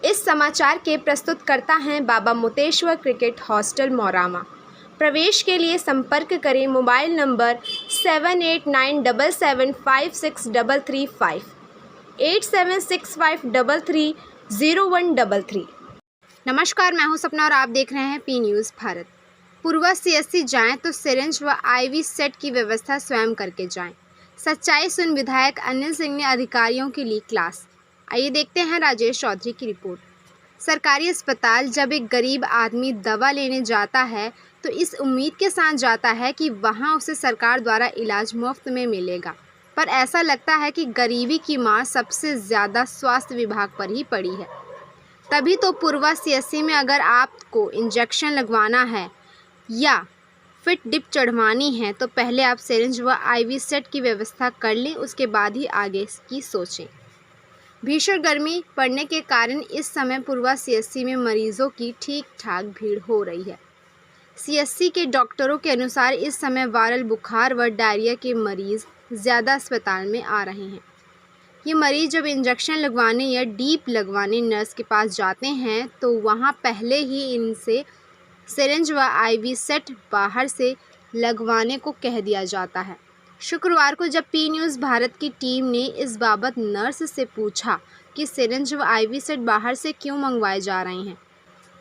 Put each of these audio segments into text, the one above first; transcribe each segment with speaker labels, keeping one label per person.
Speaker 1: इस समाचार के प्रस्तुतकर्ता हैं बाबा मोतेश्वर क्रिकेट हॉस्टल मौरामा। प्रवेश के लिए संपर्क करें मोबाइल नंबर 7897756335 8765330133। नमस्कार, मैं हूं सपना और आप देख रहे हैं पी न्यूज़ भारत। पूर्वा सीएससी जाएं तो सिरिंज व आईवी सेट की व्यवस्था स्वयं करके जाएं। सच्चाई सुन विधायक अनिल सिंह ने अधिकारियों की ली क्लास। आइए देखते हैं राजेश चौधरी की रिपोर्ट। सरकारी अस्पताल जब एक गरीब आदमी दवा लेने जाता है तो इस उम्मीद के साथ जाता है कि वहां उसे सरकार द्वारा इलाज मुफ्त में मिलेगा, पर ऐसा लगता है कि गरीबी की मार सबसे ज़्यादा स्वास्थ्य विभाग पर ही पड़ी है। तभी तो पूर्वा सीएससी में अगर आपको इंजेक्शन लगवाना है या फिट डिप चढ़वानी है तो पहले आप सिरिंज व आईवी सेट की व्यवस्था कर लें, उसके बाद ही आगे की सोचें। भीषण गर्मी पड़ने के कारण इस समय पूर्वा सीएससी में मरीजों की ठीक ठाक भीड़ हो रही है। सीएससी के डॉक्टरों के अनुसार इस समय वायरल बुखार व डायरिया के मरीज ज़्यादा अस्पताल में आ रहे हैं। ये मरीज जब इंजेक्शन लगवाने या डीप लगवाने नर्स के पास जाते हैं तो वहाँ पहले ही इनसे सिरिंज व आईवी सेट बाहर से लगवाने को कह दिया जाता है। शुक्रवार को जब पी न्यूज़ भारत की टीम ने इस बाबत नर्स से पूछा कि सिरिंज व आईवी सेट बाहर से क्यों मंगवाए जा रहे हैं,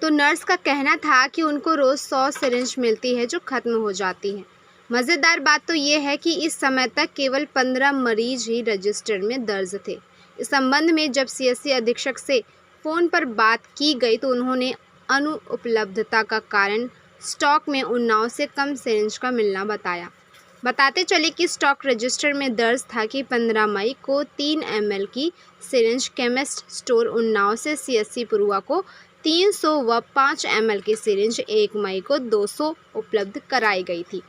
Speaker 1: तो नर्स का कहना था कि उनको रोज़ 100 सिरिंज मिलती है जो ख़त्म हो जाती है। मज़ेदार बात तो ये है कि इस समय तक केवल 15 मरीज ही रजिस्टर में दर्ज थे। इस संबंध में जब सीएससी अधीक्षक से फ़ोन पर बात की गई तो उन्होंने अनुपलब्धता का कारण स्टॉक में उन्नाव से कम सिरिंज का मिलना बताया। बताते चले कि स्टॉक रजिस्टर में दर्ज था कि 15 मई को 3 ml की सिरिंज केमिस्ट स्टोर उन्नाव से सीएससी पूर्वा को 300 व 5 ml की सिरिंज 1 मई को 200 उपलब्ध कराई गई थी।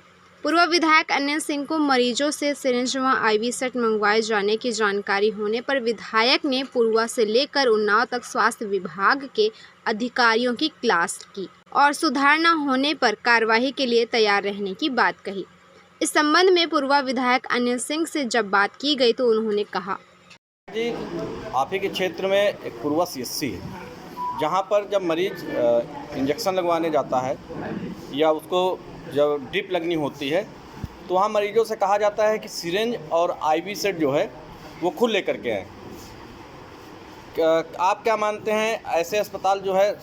Speaker 1: पूर्व विधायक अनिल सिंह को मरीजों से सिरिंज व आईवी सेट मंगवाए जाने की जानकारी होने पर विधायक ने पूर्वा से लेकर उन्नाव तक स्वास्थ्य विभाग के अधिकारियों की क्लास की और सुधार न होने पर कार्रवाई के लिए तैयार रहने की बात कही। इस संबंध में पूर्वा विधायक अनिल सिंह से जब बात की गई तो उन्होंने कहा
Speaker 2: जी, आप ही के क्षेत्र में एक पूर्वा सीएससी है जहाँ पर जब मरीज इंजेक्शन लगवाने जाता है या उसको जब ड्रिप लगनी होती है तो वहाँ मरीजों से कहा जाता है कि सिरिंज और आईवी सेट जो है वो खुद लेकर के आएँ। आप क्या मानते हैं, ऐसे अस्पताल जो है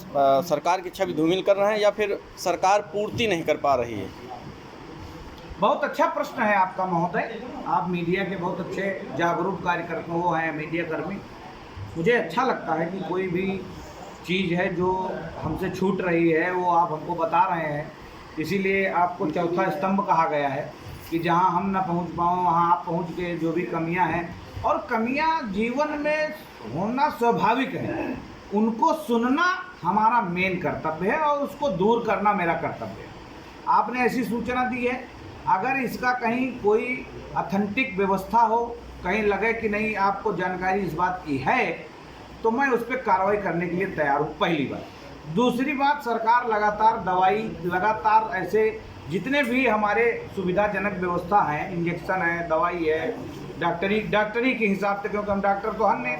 Speaker 2: सरकार की छवि धूमिल कर रहे हैं या फिर सरकार पूर्ति नहीं कर पा रही है?
Speaker 3: बहुत अच्छा प्रश्न है आपका महोदय। आप मीडिया के बहुत अच्छे जागरूक कार्यकर्ता वो हैं, मीडिया कर्मी। मुझे अच्छा लगता है कि कोई भी चीज़ है जो हमसे छूट रही है वो आप हमको बता रहे हैं। इसीलिए आपको चौथा स्तंभ कहा गया है कि जहां हम ना पहुंच पाओ वहां आप पहुंच के जो भी कमियां हैं, और कमियां जीवन में होना स्वाभाविक है, उनको सुनना हमारा मेन कर्तव्य है और उसको दूर करना मेरा कर्तव्य है। आपने ऐसी सूचना दी है, अगर इसका कहीं कोई ऑथेंटिक व्यवस्था हो, कहीं लगे कि नहीं आपको जानकारी इस बात की है, तो मैं उस पर कार्रवाई करने के लिए तैयार हूँ, पहली बात। दूसरी बात, सरकार लगातार ऐसे जितने भी हमारे सुविधाजनक व्यवस्था है, इंजेक्शन है, दवाई है, डॉक्टरी के हिसाब से, क्योंकि हम डॉक्टर तो हम नहीं,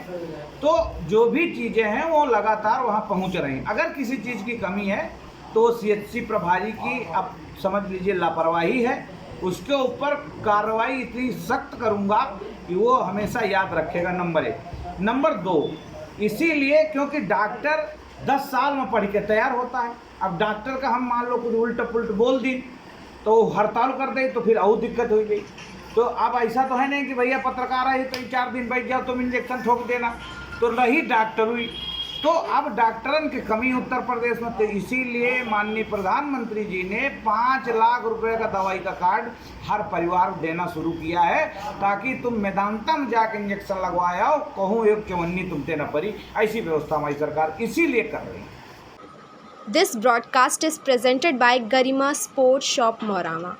Speaker 3: तो जो भी चीज़ें हैं वो लगातार वहाँ पहुँच रही हैं। अगर किसी चीज़ की कमी है तो सीएचसी प्रभारी की अब समझ लीजिए लापरवाही है, उसके ऊपर कार्रवाई इतनी सख्त करूंगा कि वो हमेशा याद रखेगा, नंबर 1। नंबर 2, इसीलिए क्योंकि डॉक्टर 10 साल में पढ़ के तैयार होता है। अब डॉक्टर का हम मान लो कुछ उल्टा पुल्ट बोल दी तो हड़ताल कर दे तो फिर और दिक्कत हो गई। तो अब ऐसा तो है नहीं कि भैया पत्रकार है तो 4 दिन बैठ जाओ तुम इंजेक्शन ठोक देना, तो रही डॉक्टर हुई। तो अब डॉक्टरन की कमी उत्तर प्रदेश में, तो इसीलिए माननीय प्रधानमंत्री जी ने 5 लाख रुपए का दवाई का कार्ड हर परिवार को देना शुरू किया है, ताकि तुम मेदांता में जाकर इंजेक्शन लगवाए आओ, कहूँ एक चवन्नी तुमसे न पड़ी। ऐसी व्यवस्था हमारी सरकार इसीलिए कर रही है।
Speaker 1: This broadcast is presented by Garima sports shop मौरामा।